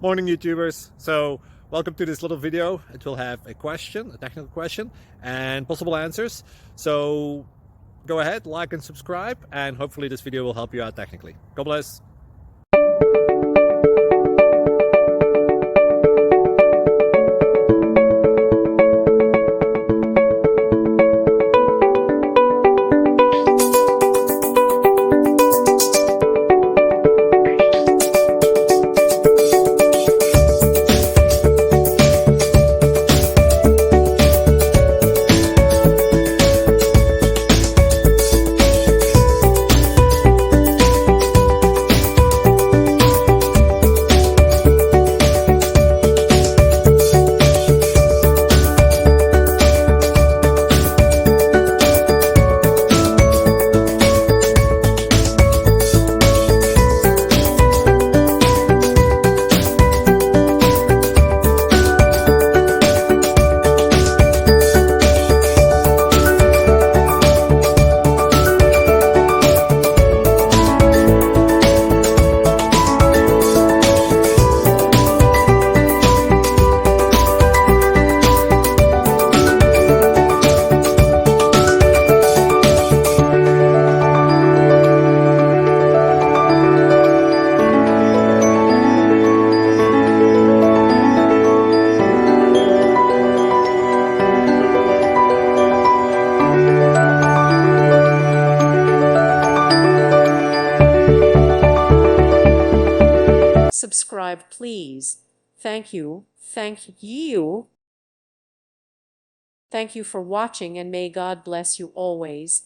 Morning YouTubers. So welcome to this little video. It will have a question, a technical question, and possible answers. So go ahead, like and subscribe, and hopefully this video will help you out technically. God bless. Subscribe, please. Thank you. Thank you. Thank you for watching, and may God bless you always.